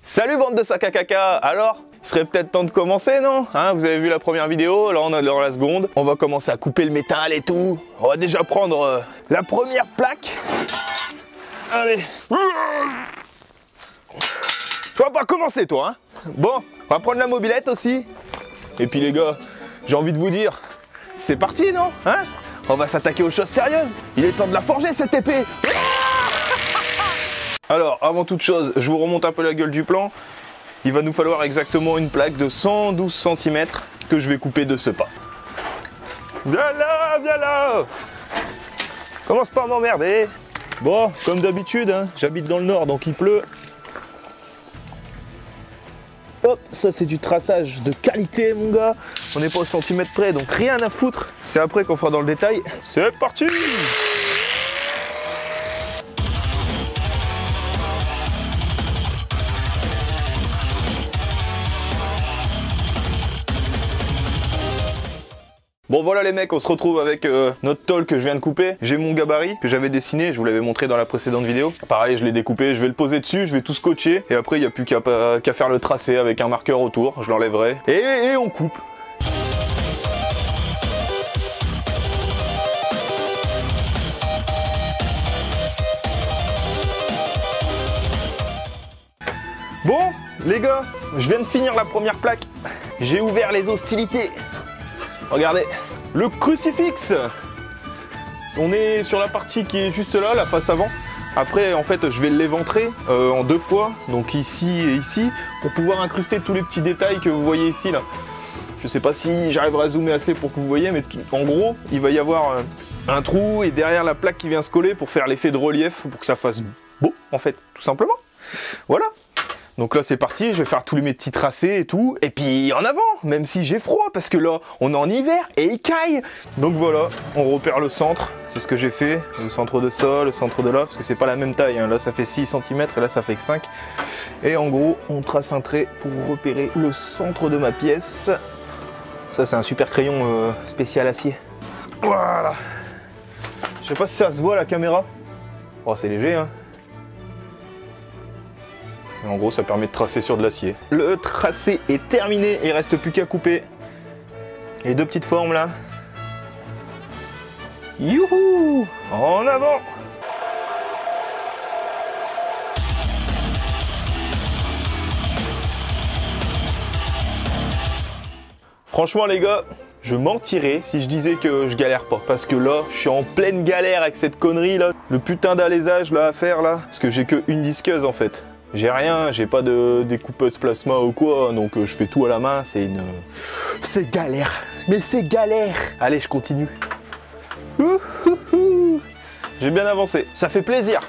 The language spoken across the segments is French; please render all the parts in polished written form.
Salut bande de sacs à caca. Alors, il serait peut-être temps de commencer, non hein? Vous avez vu la première vidéo, là on est dans la seconde. On va commencer à couper le métal et tout. On va déjà prendre la première plaque. Allez. Tu vas pas commencer toi, hein? Bon, on va prendre la mobilette aussi. Et puis les gars, j'ai envie de vous dire, c'est parti, non hein? On va s'attaquer aux choses sérieuses. Il est temps de la forger cette épée. Alors, avant toute chose, je vous remonte un peu la gueule du plan. Il va nous falloir exactement une plaque de 112 cm que je vais couper de ce pas. Viens là, viens là. Commence pas à m'emmerder. Bon, comme d'habitude, hein, j'habite dans le nord, donc il pleut. Hop, ça c'est du traçage de qualité, mon gars. On n'est pas au centimètre près, donc rien à foutre. C'est après qu'on fera dans le détail. C'est parti! Bon voilà les mecs, on se retrouve avec notre tôle que je viens de couper. J'ai mon gabarit que j'avais dessiné, je vous l'avais montré dans la précédente vidéo. Pareil, je l'ai découpé, je vais le poser dessus, je vais tout scotcher. Et après, il n'y a plus qu'à faire le tracé avec un marqueur autour, je l'enlèverai. Et on coupe. Bon, les gars, je viens de finir la première plaque. J'ai ouvert les hostilités. Regardez, le crucifix. On est sur la partie qui est juste là, la face avant. Après, en fait, je vais l'éventrer en deux fois, donc ici et ici, pour pouvoir incruster tous les petits détails que vous voyez ici, là. Je sais pas si j'arriverai à zoomer assez pour que vous voyez, mais en gros, il va y avoir un trou et derrière la plaque qui vient se coller pour faire l'effet de relief, pour que ça fasse beau, en fait, tout simplement. Voilà. Donc là c'est parti, je vais faire tous mes petits tracés et tout, et puis en avant, même si j'ai froid, parce que là on est en hiver et il caille. Donc voilà, on repère le centre, c'est ce que j'ai fait, le centre de ça, le centre de là, parce que c'est pas la même taille, hein. Là ça fait 6 cm et là ça fait 5. Et en gros, on trace un trait pour repérer le centre de ma pièce. Ça c'est un super crayon spécial acier. Voilà. Je sais pas si ça se voit à la caméra. Oh c'est léger hein. Et en gros, ça permet de tracer sur de l'acier. Le tracé est terminé, il ne reste plus qu'à couper les deux petites formes là. Youhou! En avant! Franchement les gars, je mentirais si je disais que je galère pas. Parce que là, je suis en pleine galère avec cette connerie là. Le putain d'alésage là à faire là. Parce que j'ai qu'une disqueuse en fait. J'ai rien, j'ai pas de découpeuse plasma ou quoi, donc je fais tout à la main, c'est une... C'est galère, mais c'est galère. Allez, je continue. J'ai bien avancé, ça fait plaisir.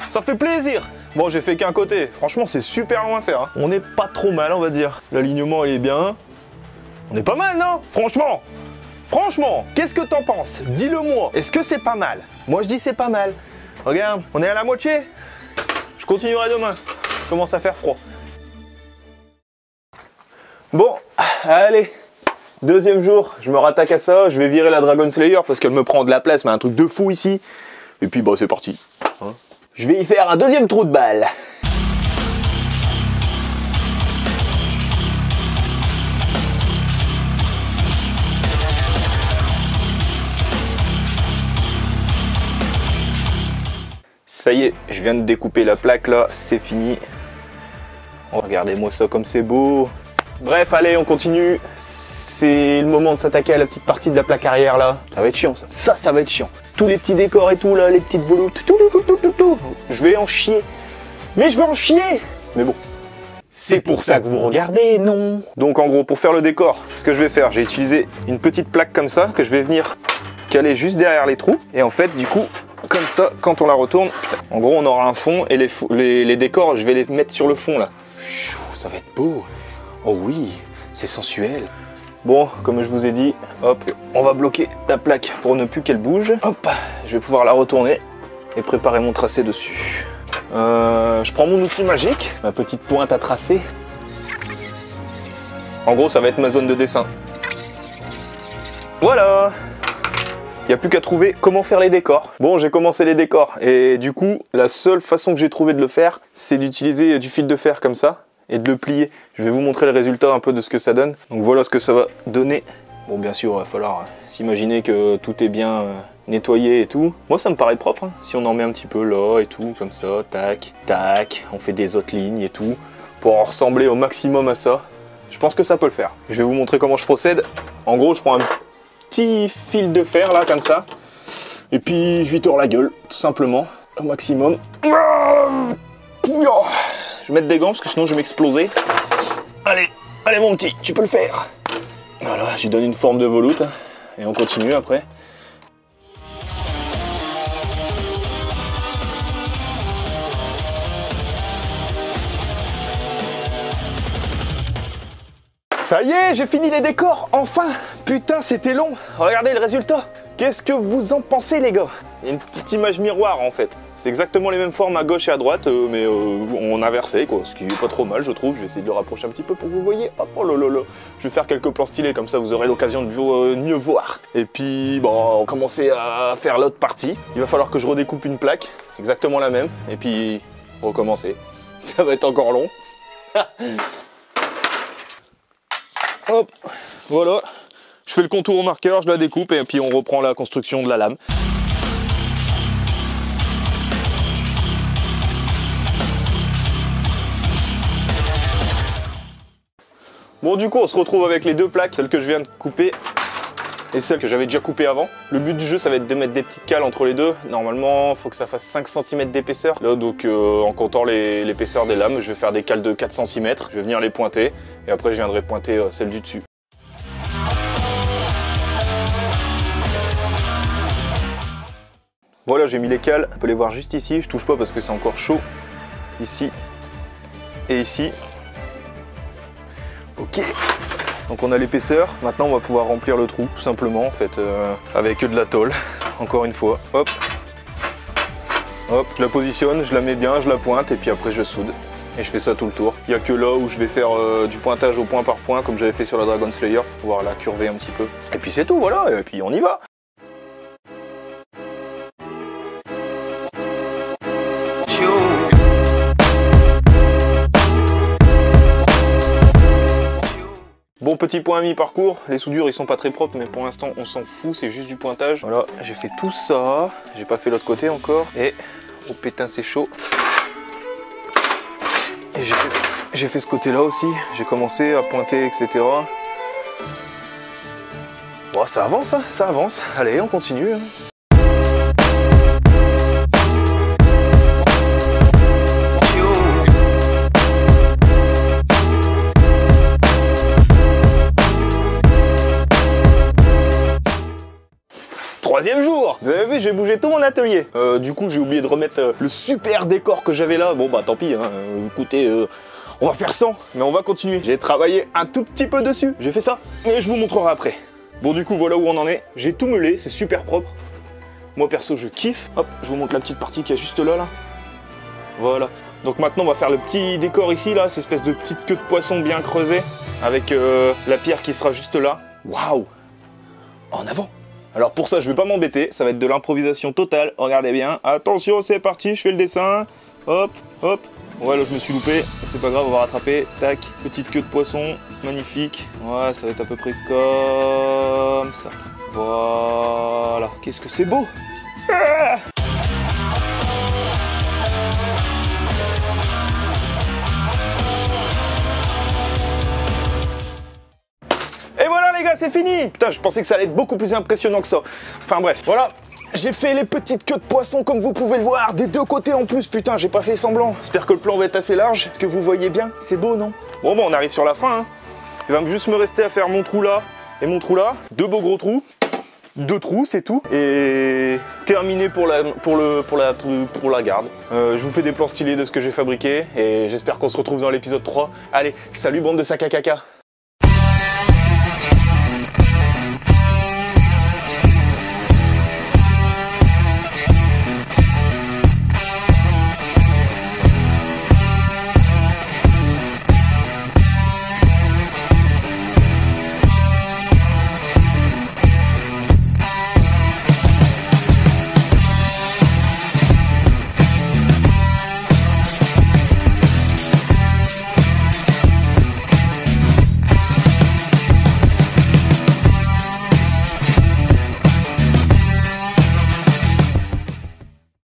Ça fait plaisir. Bon, j'ai fait qu'un côté, franchement c'est super long à faire. Hein. On n'est pas trop mal, on va dire. L'alignement il est bien. On est pas mal, non? Franchement. Franchement, qu'est-ce que t'en penses? Dis-le moi, est-ce que c'est pas mal? Moi je dis c'est pas mal. Regarde, on est à la moitié. Je continuerai demain. Il commence à faire froid. Bon, allez. Deuxième jour, je me rattaque à ça. Je vais virer la Dragon Slayer parce qu'elle me prend de la place, mais un truc de fou ici. Et puis, bah, c'est parti. Hein, je vais y faire un deuxième trou de balle. Ça y est, je viens de découper la plaque là, c'est fini. Oh, regardez-moi ça comme c'est beau. Bref, allez, on continue. C'est le moment de s'attaquer à la petite partie de la plaque arrière là. Ça va être chiant ça. Ça va être chiant. Tous les petits décors et tout là, les petites volutes, tout. Je vais en chier. Mais je vais en chier. Mais bon. C'est pour ça que vous regardez, non? Donc en gros, pour faire le décor, ce que je vais faire, j'ai utilisé une petite plaque comme ça, que je vais venir caler juste derrière les trous. Et en fait, du coup, comme ça, quand on la retourne, en gros, on aura un fond et les décors, je vais les mettre sur le fond là. Ça va être beau. Oh oui, c'est sensuel. Bon, comme je vous ai dit, hop, on va bloquer la plaque pour ne plus qu'elle bouge. Hop, je vais pouvoir la retourner et préparer mon tracé dessus. Je prends mon outil magique, ma petite pointe à tracer. En gros, ça va être ma zone de dessin. Voilà. Il n'y a plus qu'à trouver comment faire les décors. Bon, j'ai commencé les décors et du coup, la seule façon que j'ai trouvé de le faire, c'est d'utiliser du fil de fer comme ça. et de le plier. Je vais vous montrer le résultat un peu de ce que ça donne. Donc voilà ce que ça va donner. Bon, bien sûr, il va falloir s'imaginer que tout est bien nettoyé et tout. Moi, ça me paraît propre, hein. Si on en met un petit peu là et tout, comme ça, tac, tac, on fait des autres lignes et tout, pour en ressembler au maximum à ça. Je pense que ça peut le faire. Je vais vous montrer comment je procède. En gros, je prends un petit fil de fer, là, comme ça, et puis je lui tords la gueule, tout simplement, au maximum. Je vais mettre des gants, parce que sinon je vais m'exploser. Allez, allez mon petit, tu peux le faire. Voilà, j'y donne une forme de volute et on continue après. Ça y est, j'ai fini les décors, enfin! Putain, c'était long. Regardez le résultat. Qu'est-ce que vous en pensez, les gars? Il y a une petite image miroir, en fait. C'est exactement les mêmes formes à gauche et à droite, mais en inversé, quoi. Ce qui est pas trop mal, je trouve. Je vais essayer de le rapprocher un petit peu pour que vous voyez. Hop, oh là là là. Je vais faire quelques plans stylés, comme ça vous aurez l'occasion de mieux voir. Et puis, bon, on va commencer à faire l'autre partie. Il va falloir que je redécoupe une plaque, exactement la même, et puis recommencer. Ça va être encore long. Hop, voilà. Je fais le contour au marqueur, je la découpe et puis on reprend la construction de la lame. Bon, du coup, on se retrouve avec les deux plaques, celle que je viens de couper et celle que j'avais déjà coupée avant. Le but du jeu, ça va être de mettre des petites cales entre les deux. Normalement, il faut que ça fasse 5 cm d'épaisseur. Là, donc, en comptant l'épaisseur des lames, je vais faire des cales de 4 cm. Je vais venir les pointer et après, je viendrai pointer celle du dessus. Voilà, j'ai mis les cales, on peut les voir juste ici, je touche pas parce que c'est encore chaud. Ici et ici. Ok, donc on a l'épaisseur, maintenant on va pouvoir remplir le trou, tout simplement en fait, avec de la tôle, encore une fois. Hop, hop, je la positionne, je la mets bien, je la pointe et puis après je soude. Et je fais ça tout le tour. Il n'y a que là où je vais faire du pointage au point par point, comme j'avais fait sur la Dragon Slayer, pour pouvoir la curver un petit peu. Et puis c'est tout, voilà, et puis on y va. Bon, petit point à mi-parcours, les soudures ils sont pas très propres mais pour l'instant on s'en fout, c'est juste du pointage. Voilà, j'ai fait tout ça, j'ai pas fait l'autre côté encore. Et, oh putain c'est chaud. Et j'ai fait ce côté là aussi, j'ai commencé à pointer etc. Bon ça avance hein, ça avance, allez on continue. Troisième jour. Vous avez vu, j'ai bougé tout mon atelier. Du coup, j'ai oublié de remettre le super décor que j'avais là. Bon, bah tant pis, hein. Écoutez, on va faire sans, mais on va continuer. J'ai travaillé un tout petit peu dessus. J'ai fait ça, et je vous montrerai après. Bon, du coup, voilà où on en est. J'ai tout meulé, c'est super propre. Moi, perso, je kiffe. Hop, je vous montre la petite partie qui est juste là, là. Voilà. Donc maintenant, on va faire le petit décor ici, là. Cette espèce de petite queue de poisson bien creusée, avec la pierre qui sera juste là. Waouh! En avant! Alors pour ça, je vais pas m'embêter, ça va être de l'improvisation totale, regardez bien. Attention, c'est parti, je fais le dessin. Hop, hop. Ouais, là je me suis loupé, c'est pas grave, on va rattraper. Tac, petite queue de poisson, magnifique. Ouais, ça va être à peu près comme ça. Voilà, qu'est-ce que c'est beau! Ah! Et voilà les gars, c'est fini! Putain, je pensais que ça allait être beaucoup plus impressionnant que ça. Enfin bref, voilà. J'ai fait les petites queues de poisson comme vous pouvez le voir, des deux côtés en plus, putain, j'ai pas fait semblant. J'espère que le plan va être assez large, est-ce que vous voyez bien? C'est beau, non? Bon, on arrive sur la fin, hein. Il va juste me rester à faire mon trou là et mon trou là. Deux beaux gros trous. Deux trous, c'est tout. Et terminé pour la garde. Je vous fais des plans stylés de ce que j'ai fabriqué et j'espère qu'on se retrouve dans l'épisode 3. Allez, salut bande de sacs à caca.